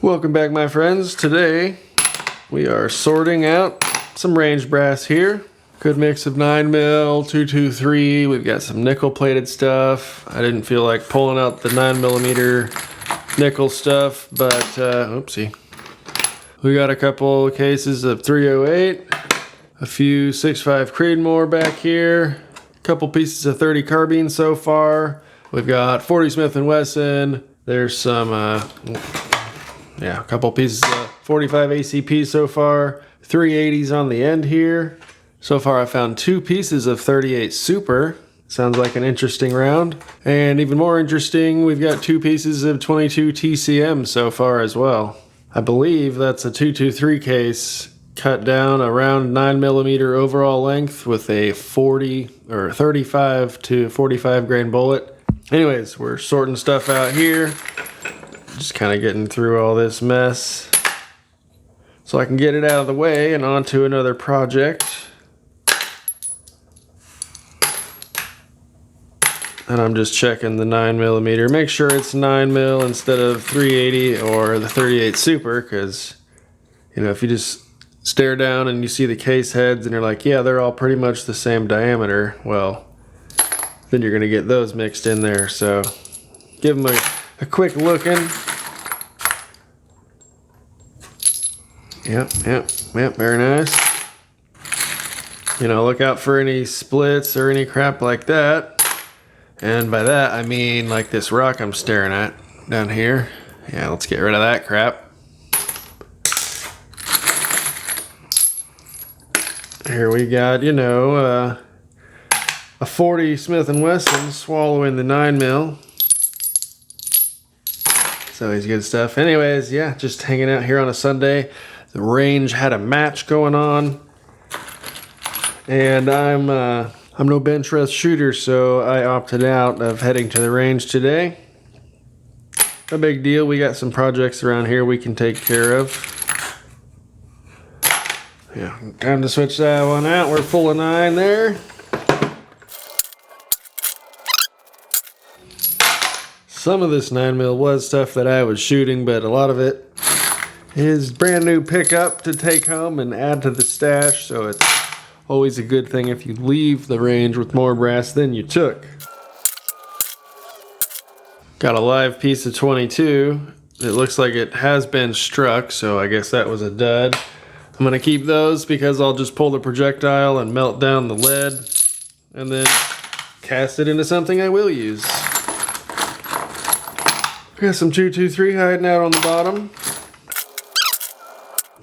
Welcome back, my friends. Today we are sorting out some range brass here. Good mix of 9mm, 223. We've got some nickel plated stuff. I didn't feel like pulling out the 9mm nickel stuff, but oopsie. We got a couple cases of 308, a few 6.5 Creedmoor back here, a couple pieces of 30 carbine so far. We've got 40 Smith & Wesson. There's some a couple pieces of 45 ACP so far. 380s on the end here. So far I found 2 pieces of 38 Super. Sounds like an interesting round. And even more interesting, we've got 2 pieces of 22 TCM so far as well. I believe that's a 223 case cut down around 9mm overall length with a 40 or 35 to 45 grain bullet. Anyways, we're sorting stuff out here. Just kind of getting through all this mess so I can get it out of the way and on to another project. And I'm just checking the 9mm. Make sure it's 9mm instead of 380 or the 38 Super, because you know, if you just stare down and you see the case heads and you're like, yeah, they're all pretty much the same diameter, well, then you're gonna get those mixed in there. So give them a quick looking. Yep, very nice. You know, look out for any splits or any crap like that. And by that, I mean like this rock I'm staring at down here. Yeah, let's get rid of that crap. Here we got, you know, a 40 Smith & Wesson swallowing the 9mm. It's always good stuff. Anyways, yeah, just hanging out here on a Sunday. The range had a match going on. And I'm no bench rest shooter, so I opted out of heading to the range today. No big deal. We got some projects around here we can take care of. Yeah, time to switch that one out. We're full of 9 there. Some of this 9mm was stuff that I was shooting, but a lot of it is brand new pickup to take home and add to the stash, so it's always a good thing if you leave the range with more brass than you took. Got a live piece of 22. It looks like it has been struck, so I guess that was a dud. I'm gonna keep those because I'll just pull the projectile and melt down the lead and then cast it into something I will use. Got some 223 hiding out on the bottom.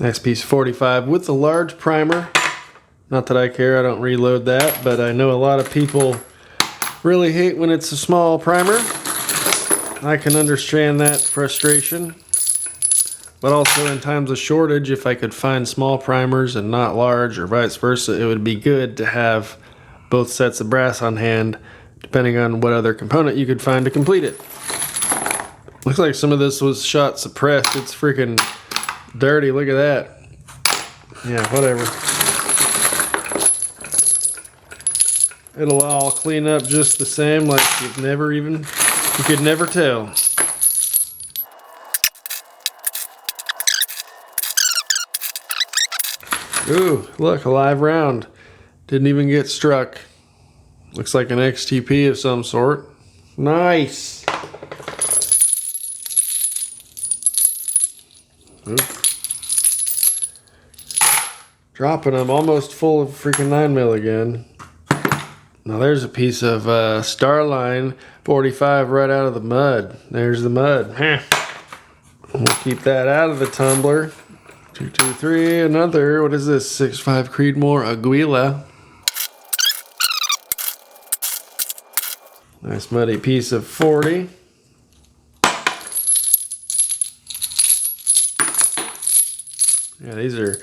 Nice piece of 45 with the large primer. Not that I care, I don't reload that, but I know a lot of people really hate when it's a small primer. I can understand that frustration. But also in times of shortage, if I could find small primers and not large or vice versa, it would be good to have both sets of brass on hand, depending on what other component you could find to complete it. Looks like some of this was shot suppressed. It's freaking dirty, look at that. Yeah, whatever. It'll all clean up just the same, like you could never tell. Ooh, look, a live round. Didn't even get struck. Looks like an XTP of some sort. Nice. Oop. Dropping them almost full of freaking 9mm again. Now there's a piece of Starline 45 right out of the mud. There's the mud. We'll keep that out of the tumbler. 223, another, what is this? 6.5 Creedmoor Aguila. Nice muddy piece of 40. Yeah,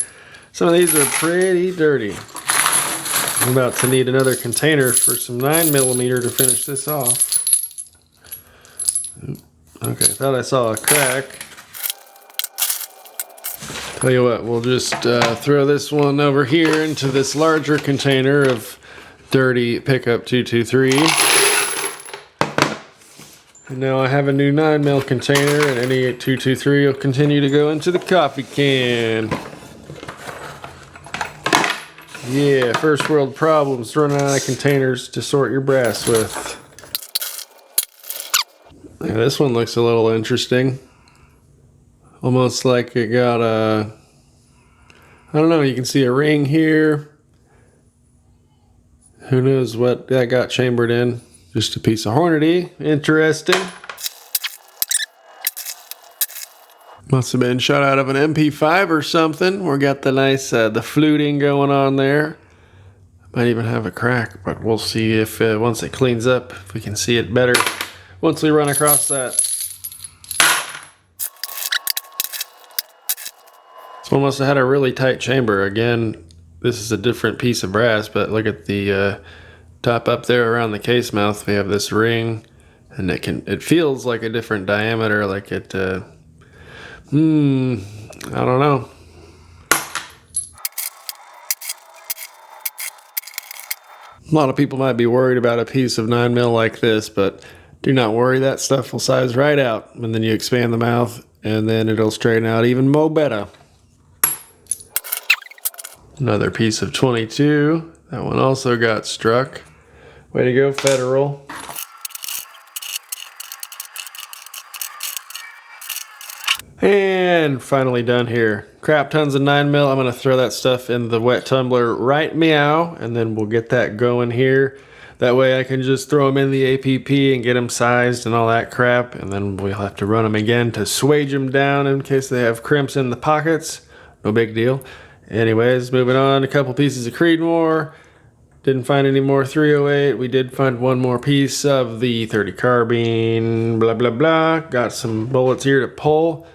some of these are pretty dirty. I'm about to need another container for some 9mm to finish this off. Okay, thought I saw a crack. Tell you what, we'll just throw this one over here into this larger container of dirty pickup 223. And now I have a new 9mm container, and any 223 will continue to go into the coffee can. Yeah, first world problems, running out of containers to sort your brass with. Yeah, this one looks a little interesting. Almost like it got a, I don't know, you can see a ring here. Who knows what that got chambered in. Just a piece of Hornady. Interesting. Must have been shot out of an MP5 or something. We got the nice, the fluting going on there. Might even have a crack, but we'll see if once it cleans up, if we can see it better once we run across that. This one must have had a really tight chamber. Again, this is a different piece of brass, but look at the top up there around the case mouth. We have this ring, and it feels like a different diameter, like it, I don't know. A lot of people might be worried about a piece of 9mm like this, but do not worry, that stuff will size right out. And then you expand the mouth, and then it'll straighten out even more better. Another piece of 22. That one also got struck. Way to go, Federal. And finally done here. Crap tons of 9mm. I'm going to throw that stuff in the wet tumbler right meow, and then we'll get that going here. That way I can just throw them in the APP and get them sized and all that crap, and then we'll have to run them again to swage them down in case they have crimps in the pockets. No big deal. Anyways, moving on, a couple pieces of Creedmoor. Didn't find any more 308. We did find one more piece of the 30 carbine, blah, blah, blah. Got some bullets here to pull.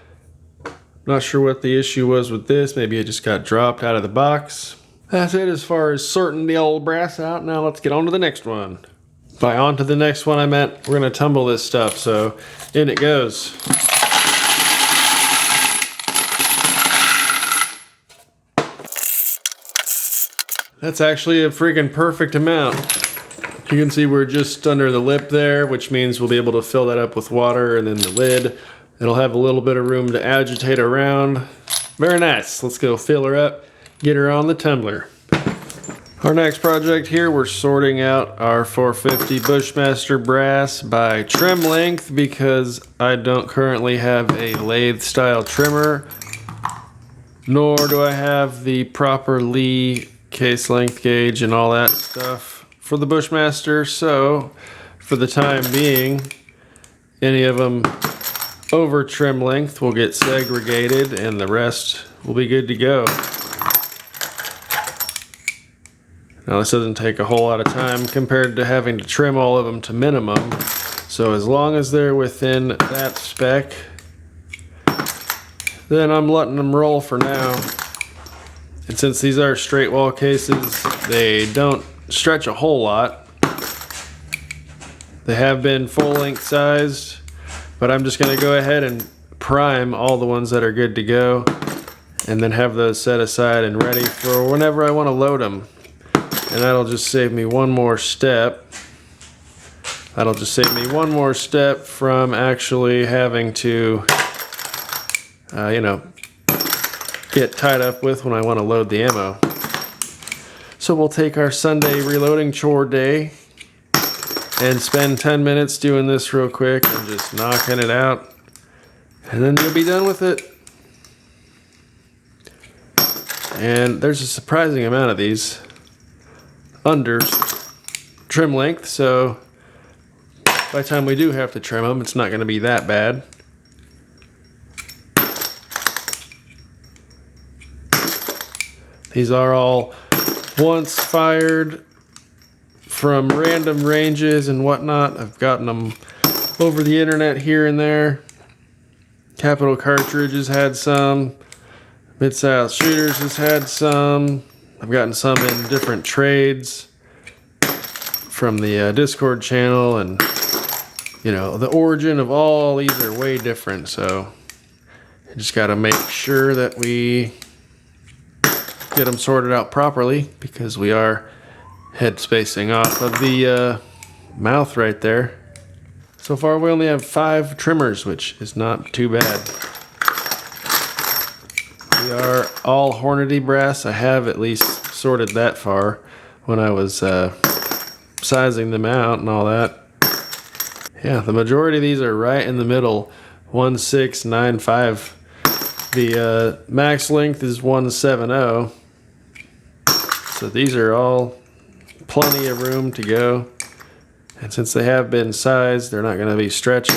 Not sure what the issue was with this. Maybe it just got dropped out of the box. That's it as far as sorting the old brass out. Now let's get on to the next one. By on to the next one, I meant we're going to tumble this stuff. So in it goes. That's actually a freaking perfect amount. You can see we're just under the lip there, which means we'll be able to fill that up with water, and then the lid. It'll have a little bit of room to agitate around. Very nice. Let's go fill her up, get her on the tumbler. Our next project here, we're sorting out our 450 Bushmaster brass by trim length because I don't currently have a lathe style trimmer, nor do I have the proper Lee case length gauge and all that stuff for the Bushmaster. So for the time being, any of them over trim length will get segregated and the rest will be good to go. Now this doesn't take a whole lot of time compared to having to trim all of them to minimum. So as long as they're within that spec, then I'm letting them roll for now. And since these are straight wall cases, they don't stretch a whole lot. They have been full length sized, but I'm just going to go ahead and prime all the ones that are good to go and then have those set aside and ready for whenever I want to load them. And that'll just save me one more step. That'll just save me one more step from actually having to, get tied up with when I want to load the ammo. So we'll take our Sunday reloading chore day and spend 10 minutes doing this real quick and just knocking it out. And then you'll be done with it. And there's a surprising amount of these under trim length, so by the time we do have to trim them, it's not going to be that bad. These are all once fired from random ranges and whatnot. I've gotten them over the internet here and there. Capital Cartridge has had some. Mid-South Shooters has had some. I've gotten some in different trades from the Discord channel, and the origin of all these are way different, so I just got to make sure that we get them sorted out properly because we are head spacing off of the mouth right there. So far we only have 5 trimmers, which is not too bad. We are all Hornady brass. I have at least sorted that far when I was sizing them out and all that. Yeah, the majority of these are right in the middle, 1695. The max length is 170. So these are all plenty of room to go. And since they have been sized, they're not going to be stretching.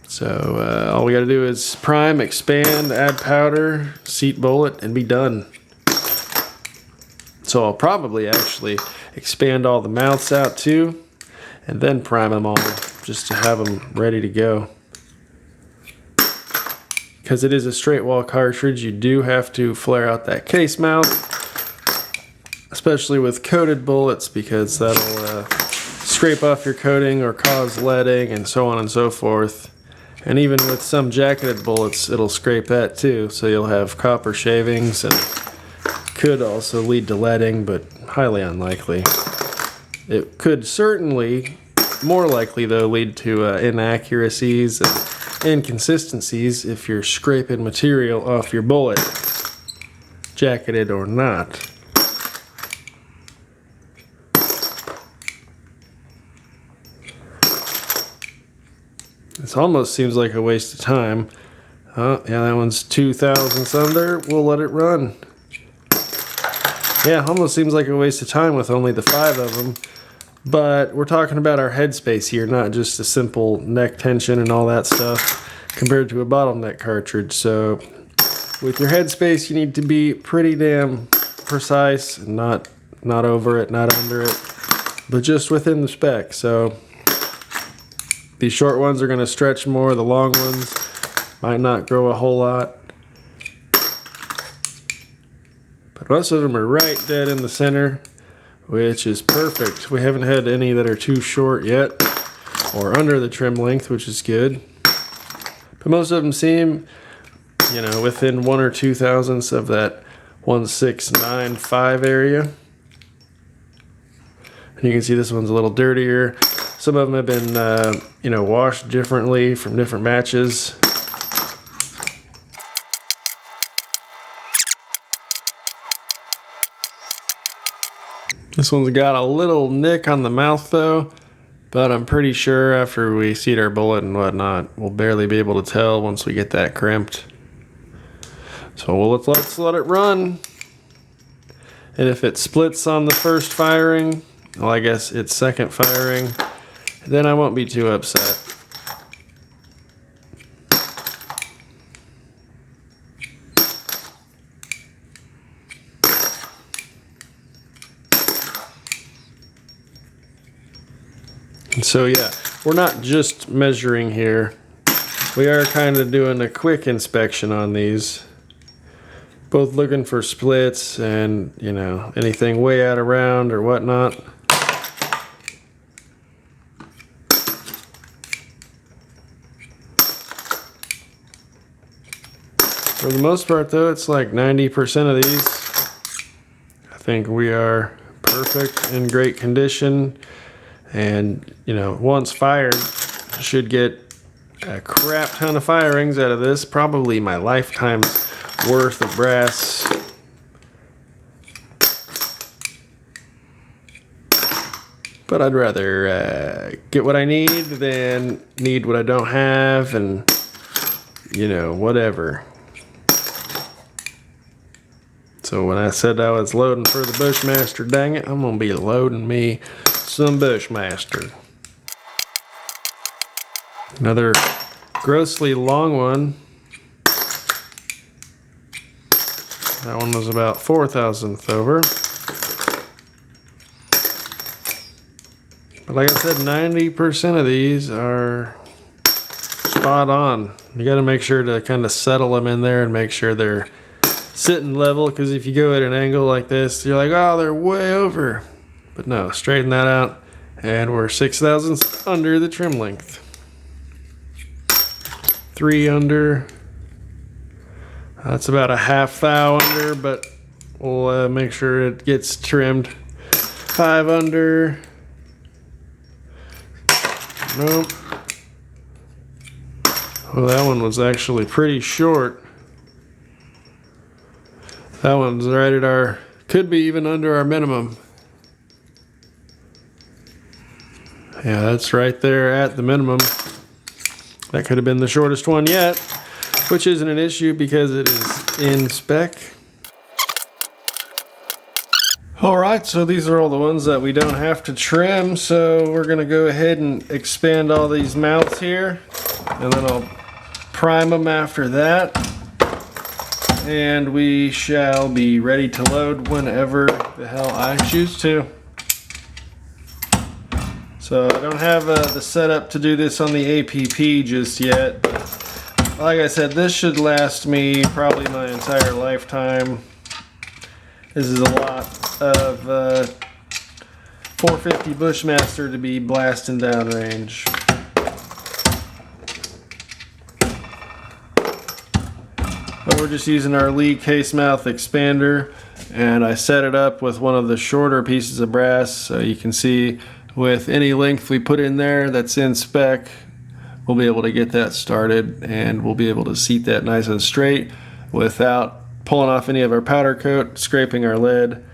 So all we got to do is prime, expand, add powder, seat bullet, and be done. So I'll probably actually expand all the mouths out too, and then prime them all just to have them ready to go. Because it is a straight wall cartridge, you do have to flare out that case mount, especially with coated bullets, because that'll scrape off your coating or cause leading and so on and so forth. And even with some jacketed bullets, it'll scrape that too, so you'll have copper shavings, and could also lead to leading, but highly unlikely. It could certainly, more likely though, lead to inaccuracies and inconsistencies if you're scraping material off your bullet, jacketed or not. This almost seems like a waste of time. Oh, yeah, that one's 2 thousandths under. We'll let it run. Yeah, almost seems like a waste of time with only the 5 of them. But we're talking about our headspace here, not just a simple neck tension and all that stuff compared to a bottleneck cartridge. So with your headspace, you need to be pretty damn precise and not over it, not under it, but just within the spec. So these short ones are going to stretch more. The long ones might not grow a whole lot. But most of them are right dead in the center, which is perfect. We haven't had any that are too short yet or under the trim length, which is good. But most of them seem, you know, within 1 or 2 thousandths of that 1695 area. And you can see this one's a little dirtier. Some of them have been, you know, washed differently from different matches. This one's got a little nick on the mouth though, but I'm pretty sure after we seat our bullet and whatnot, we'll barely be able to tell once we get that crimped. So let's let it run. And if it splits on the first firing, well, I guess it's second firing, then I won't be too upset. So yeah, we're not just measuring here. We are kind of doing a quick inspection on these. Both looking for splits and, you know, anything way out of round or whatnot. For the most part though, it's like 90% of these. I think we are perfect, in great condition. And, you know, once fired, I should get a crap ton of firings out of this. Probably my lifetime's worth of brass. But I'd rather get what I need than need what I don't have and, you know, whatever. So when I said I was loading for the Bushmaster, dang it, I'm going to be loading me some Bushmaster. Another grossly long one. That one was about 4 thousandths over. But like I said, 90% of these are spot on. You got to make sure to kind of settle them in there and make sure they're sitting level, because if you go at an angle like this, you're like, oh, they're way over. But no, straighten that out, and we're 6 thousandths under the trim length. 3 under. That's about a half thou under, but we'll make sure it gets trimmed. 5 under. Nope. Well, that one was actually pretty short. That one's right at our, could be even under our minimum. Yeah, that's right there at the minimum. That could have been the shortest one yet, which isn't an issue because it is in spec. Alright, so these are all the ones that we don't have to trim, so we're going to go ahead and expand all these mouths here, and then I'll prime them after that, and we shall be ready to load whenever the hell I choose to. So I don't have the setup to do this on the APP just yet. Like I said, this should last me probably my entire lifetime. This is a lot of 450 Bushmaster to be blasting downrange. But we're just using our Lee case mouth expander, and I set it up with one of the shorter pieces of brass, so you can see with any length we put in there that's in spec, we'll be able to get that started, and we'll be able to seat that nice and straight without pulling off any of our powder coat, scraping our lead,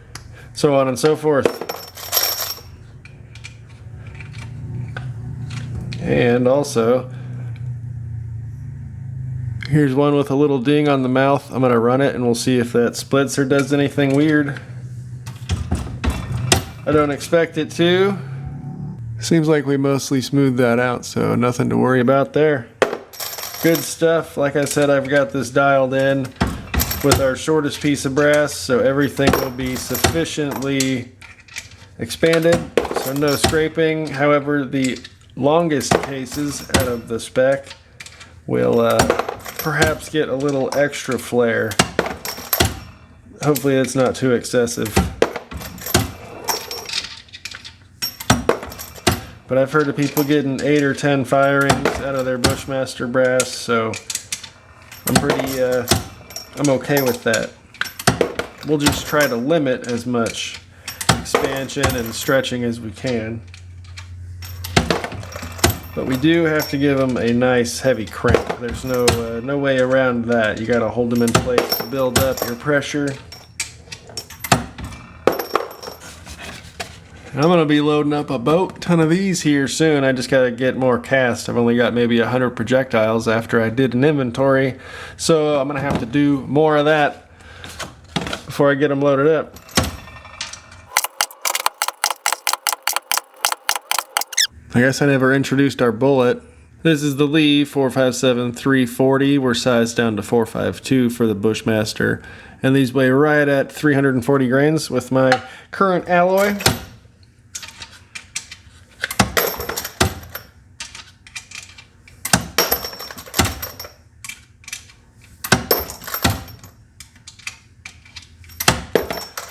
so on and so forth. And also, here's one with a little ding on the mouth. I'm going to run it and we'll see if that splits or does anything weird. I don't expect it to. Seems like we mostly smoothed that out, so nothing to worry about there. Good stuff. Like I said, I've got this dialed in with our shortest piece of brass, so everything will be sufficiently expanded, so no scraping. However, the longest cases out of the spec will perhaps get a little extra flare. Hopefully it's not too excessive. But I've heard of people getting 8 or 10 firings out of their Bushmaster brass, so I'm okay with that. We'll just try to limit as much expansion and stretching as we can. But we do have to give them a nice heavy crank. There's no way around that. You gotta hold them in place to build up your pressure. I'm gonna be loading up a boat ton of these here soon. I just gotta get more cast. I've only got maybe 100 projectiles after I did an inventory, so I'm gonna have to do more of that before I get them loaded up. I guess I never introduced our bullet. This is the Lee 457-340. We're sized down to 452 for the Bushmaster, and these weigh right at 340 grains with my current alloy.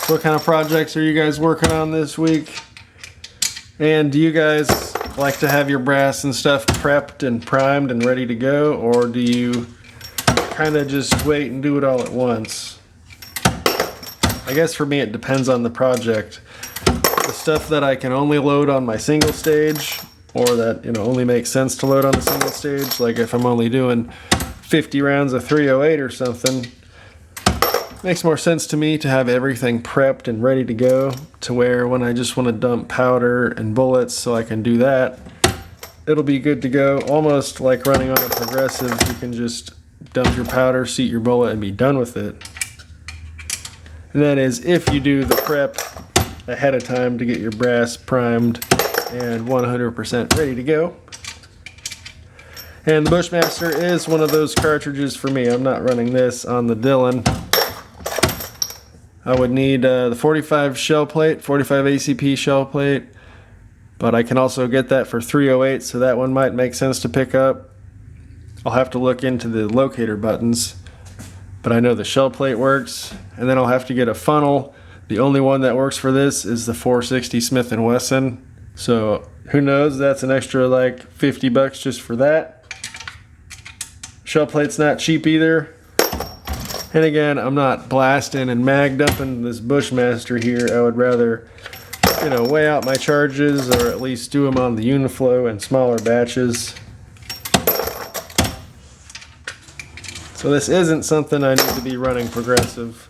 What kind of projects are you guys working on this week? And do you guys like to have your brass and stuff prepped and primed and ready to go, or do you kind of just wait and do it all at once? I guess for me it depends on the project. The stuff that I can only load on my single stage, or that only makes sense to load on a single stage, like if I'm only doing 50 rounds of 308 or something, makes more sense to me to have everything prepped and ready to go, to where when I just want to dump powder and bullets so I can do that, it'll be good to go. Almost like running on a progressive, you can just dump your powder, seat your bullet, and be done with it. And that is if you do the prep ahead of time to get your brass primed and 100% ready to go. And the Bushmaster is one of those cartridges for me. I'm not running this on the Dillon. I would need the 45 shell plate, 45 ACP shell plate, but I can also get that for 308, so that one might make sense to pick up. I'll have to look into the locator buttons, but I know the shell plate works, and then I'll have to get a funnel. The only one that works for this is the 460 Smith & Wesson, so who knows, that's an extra like 50 bucks just for that. Shell plate's not cheap either. And again, I'm not blasting and mag dumping this Bushmaster here. I would rather gonna weigh out my charges, or at least do them on the Uniflow in smaller batches. So this isn't something I need to be running progressive.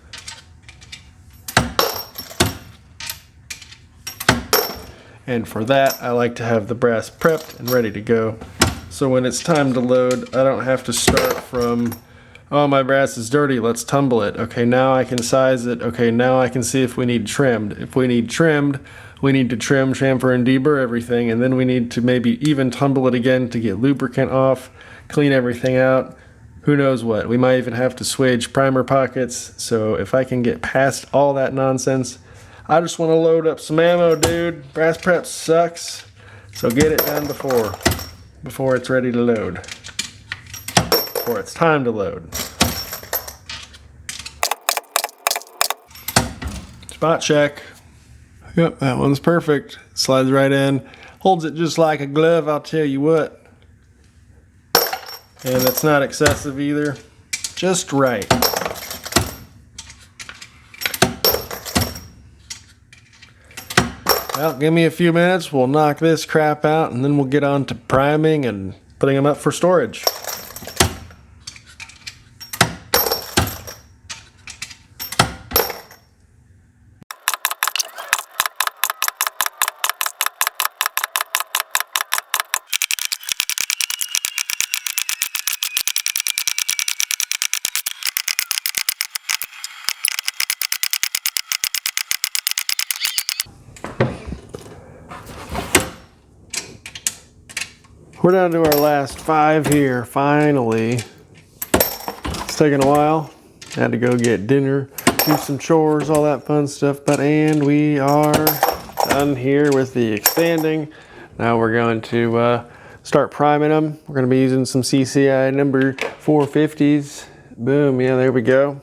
And for that, I like to have the brass prepped and ready to go. So when it's time to load, I don't have to start from, oh, my brass is dirty, let's tumble it. Okay, now I can size it. Okay, now I can see if we need trimmed. If we need trimmed, we need to trim, chamfer, and deburr everything, and then we need to maybe even tumble it again to get lubricant off, clean everything out. Who knows what? We might even have to swage primer pockets. So if I can get past all that nonsense, I just want to load up some ammo, dude. Brass prep sucks. So get it done before it's ready to load. Before it's time to load. Spot check. Yep, that one's perfect. Slides right in. Holds it just like a glove, I'll tell you what. And it's not excessive either. Just right. Well, give me a few minutes. We'll knock this crap out and then we'll get on to priming and putting them up for storage. We're down to our last 5 here, finally. It's taken a while. Had to go get dinner, do some chores, all that fun stuff, and we are done here with the expanding. Now we're going to start priming them. We're going to be using some CCI number 450s. Boom, yeah, there we go.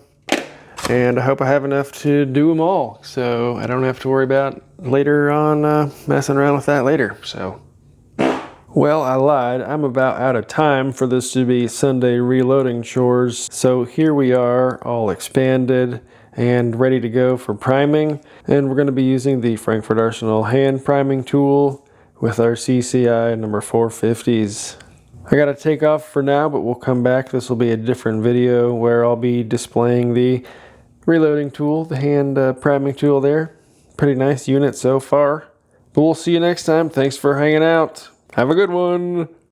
And I hope I have enough to do them all, so I don't have to worry about later on messing around with that later. So. Well, I lied. I'm about out of time for this to be Sunday reloading chores. So here we are, all expanded and ready to go for priming. And we're going to be using the Frankford Arsenal hand priming tool with our CCI number 450s. I got to take off for now, but we'll come back. This will be a different video where I'll be displaying the reloading tool, the hand priming tool there. Pretty nice unit so far. But we'll see you next time. Thanks for hanging out. Have a good one.